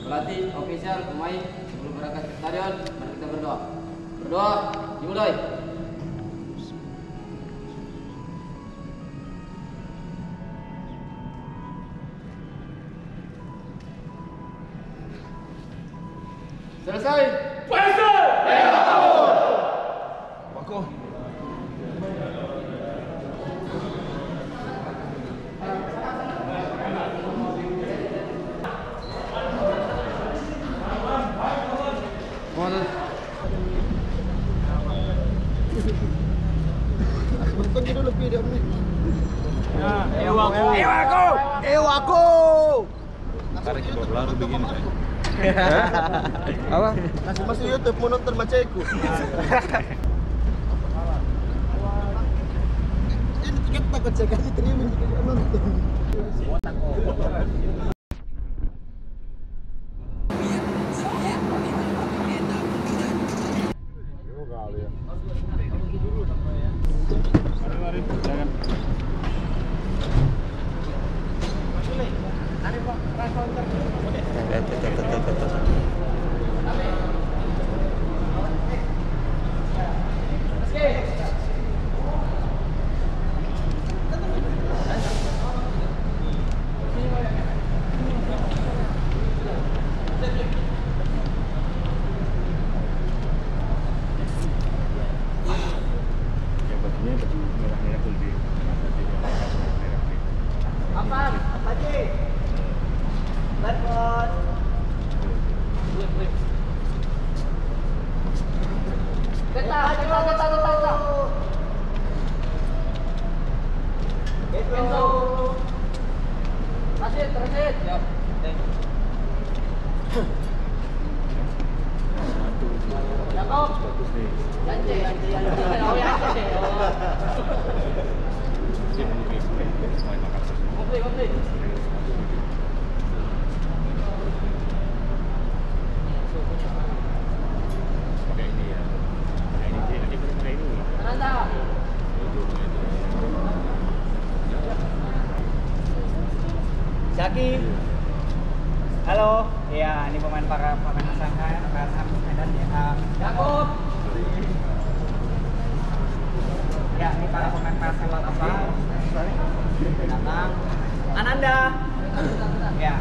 Pelatih, ofisial, pemain sebelum berangkat ke stadion, mari kita berdoa. Berdoa, dimulai. Selesai. Wako. Bentuknya dulu video ini. Ewako. Tarik bola begini. Apa? Masih YouTube mau nonton maceku. Ini tiket takut saya kasih terima jika dia nonton. Syakib. Halo. Iya, ini pemain pemain Shanghai, PSM Medan ya. Yakub. Ya, ini para pemain PSM apa? Datang. Ananda. Ya.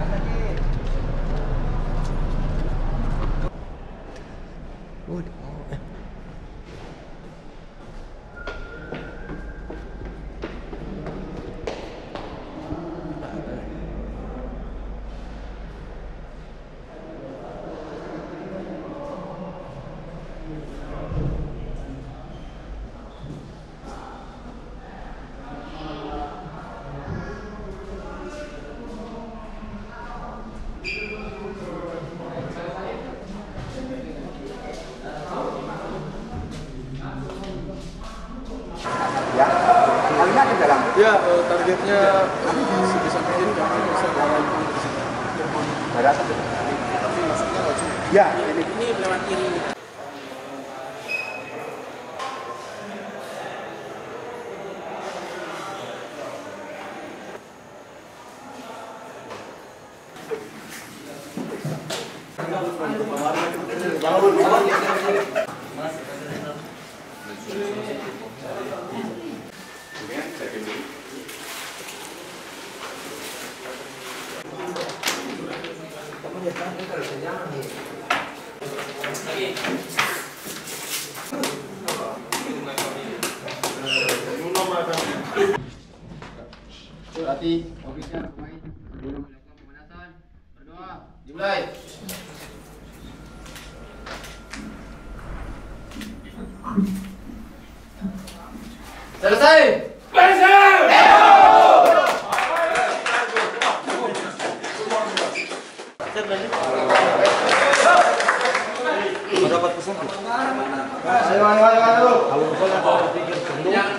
Ya, kalinya ke dalam. Ya, targetnya sebisa mungkin kami bisa lawan di sini. Ada satu. Tapi maksudnya wajib. Ya, ini lewat kiri. Pelatih, ofisial, pemain sebelum melakukan pemanasan, berdoa, dimulai. Selesai. dapat pesan. Ayo. Kalau misalnya kalau pikir Kenyang.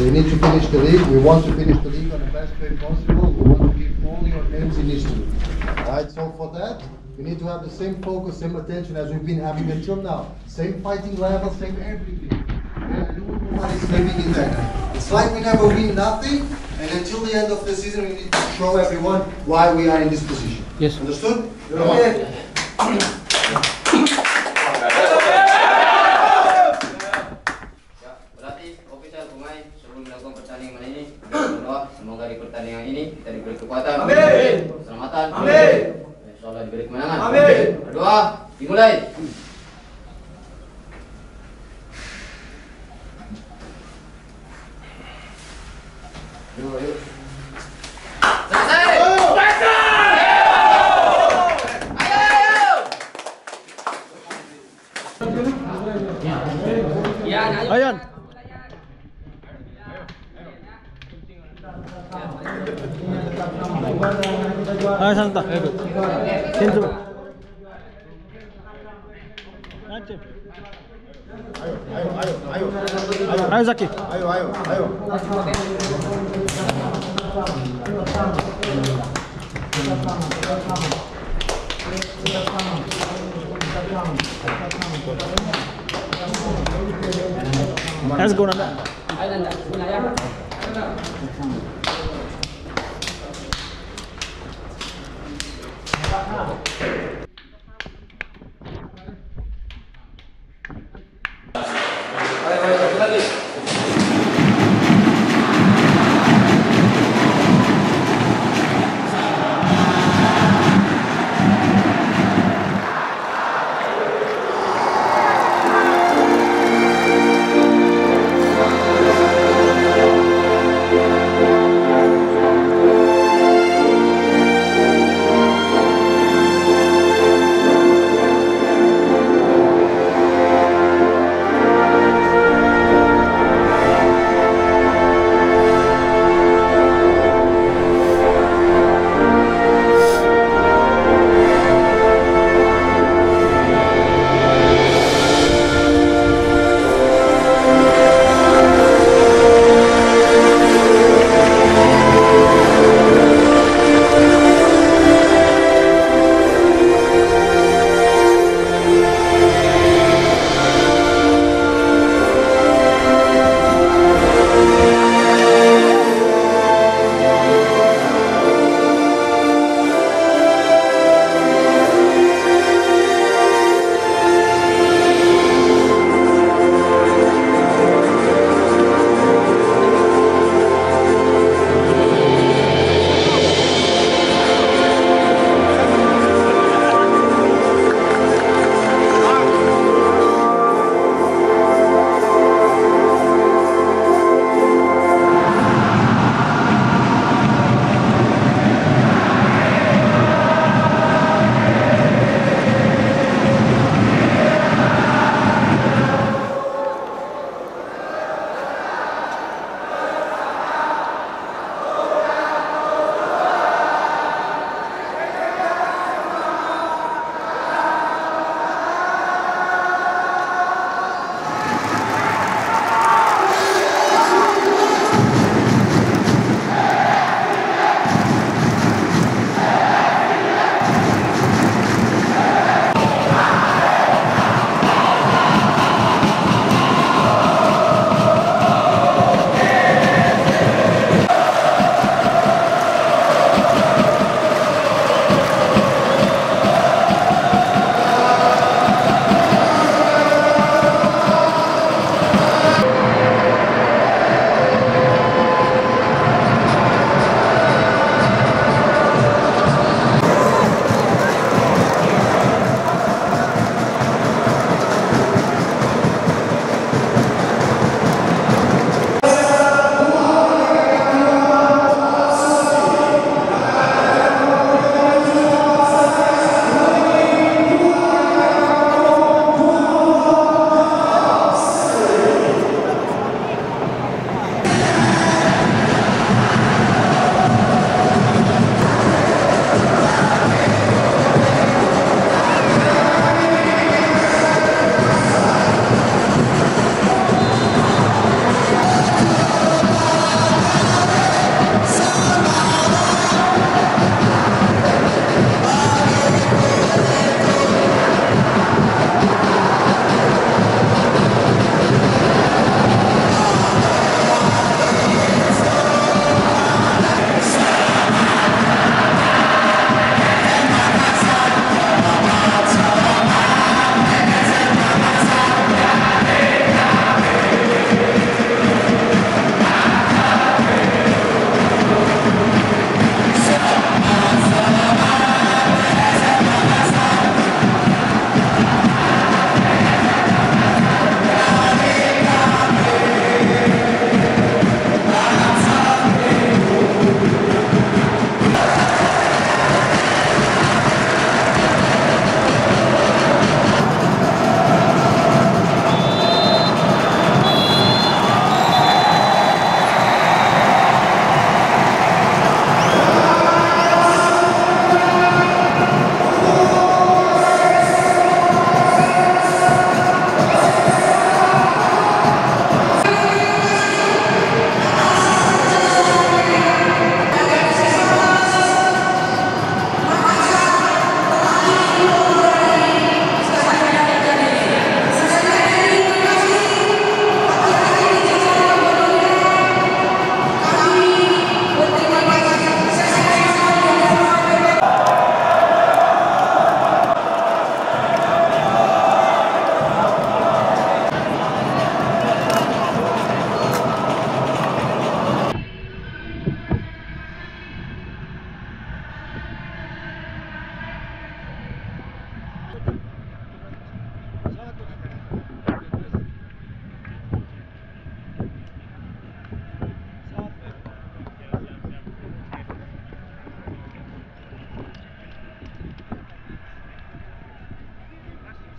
We need to finish the league. We want to finish the league on the best way possible. We want to keep all your names in history. Alright, so for that, we need to have the same focus, same attention as we've been having until now. Same fighting level, same everything. Nobody's living in there. It's like we never win nothing, and until the end of the season, we need to show everyone why we are in this position. Yes. Understood? Okay. Berdoa semoga di pertandingan ini kita diberi kekuatan, keselamatan, insyaallah diberi kemenangan. Berdoa dimulai. Yuk. Selesai. Ayo. Ayan. Ayo Santa. Sini. Ayo Zaki. Ayo. Let's go Nanda.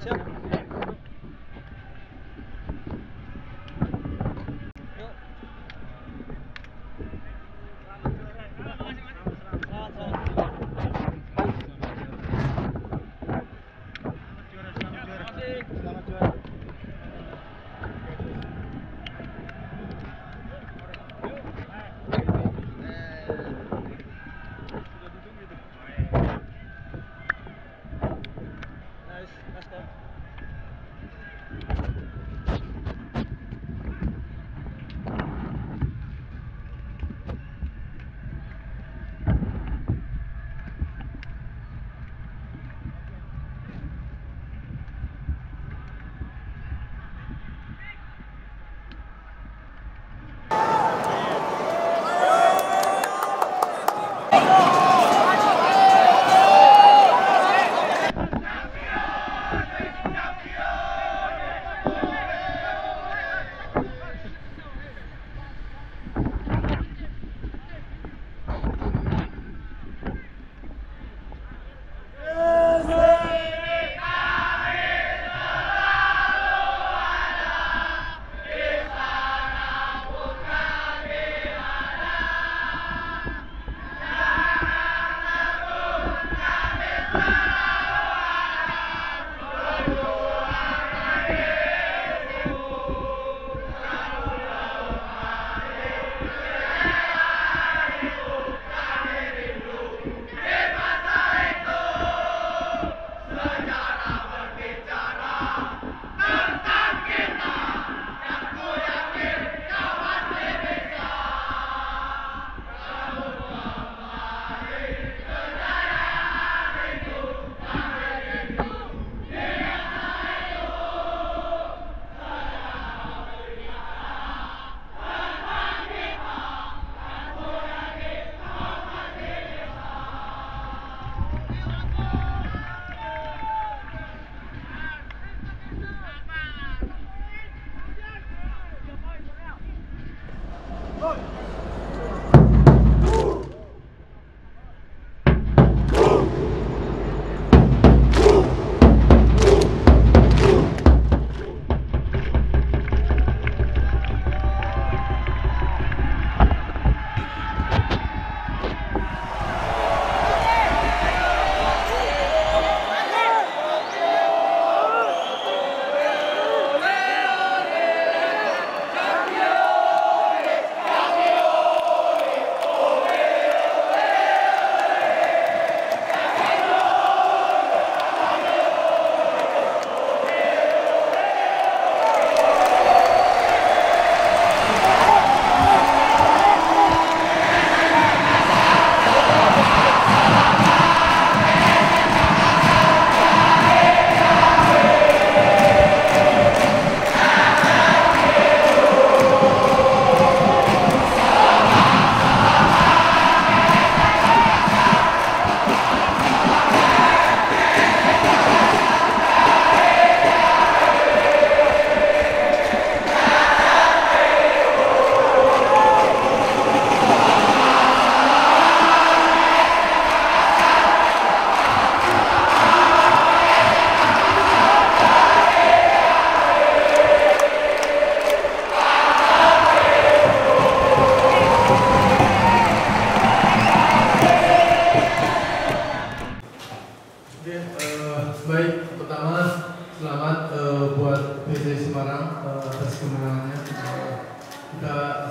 Siap.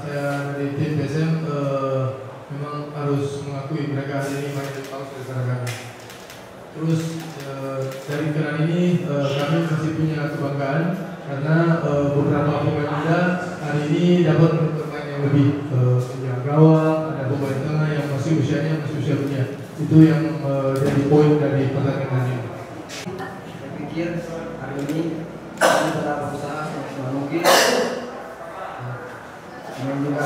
Saya dari tim BSM memang harus mengakui mereka hari ini main di paus rekan-rekan. Terus dari keran ini kami masih punya kebanggaan karena beberapa pemain muda hari ini dapat bermain yang lebih yang gawang, ada pemain tengah yang masih usianya masih usia muda. Itu yang jadi poin dari pertandingan ini. Saya pikir hari ini kami telah berusaha semaksimal mungkin juga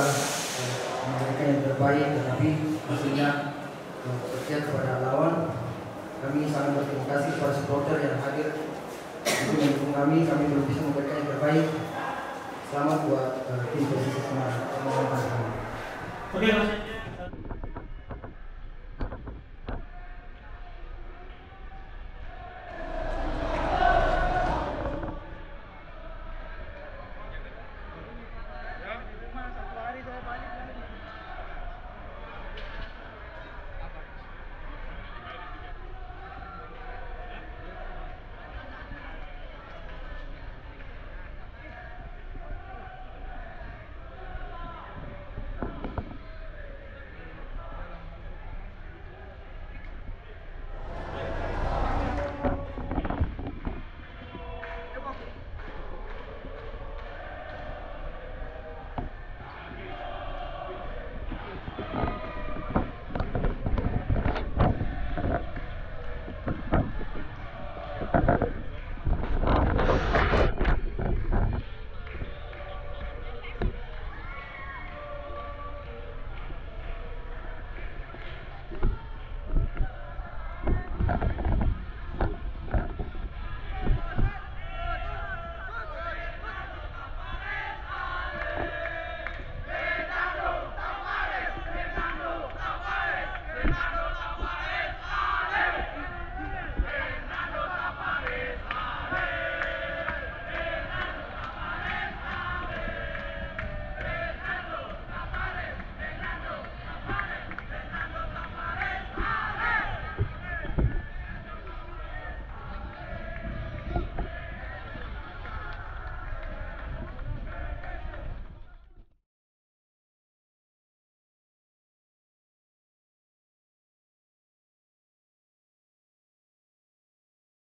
memberikan yang terbaik, tetapi hasilnya sekian kepada lawan. Kami sangat berterima kasih kepada supporter yang hadir untuk mendukung kami. Kami belum bisa memberikan yang terbaik. Selamat buat tim Persisima Semarang. Oke, Mas.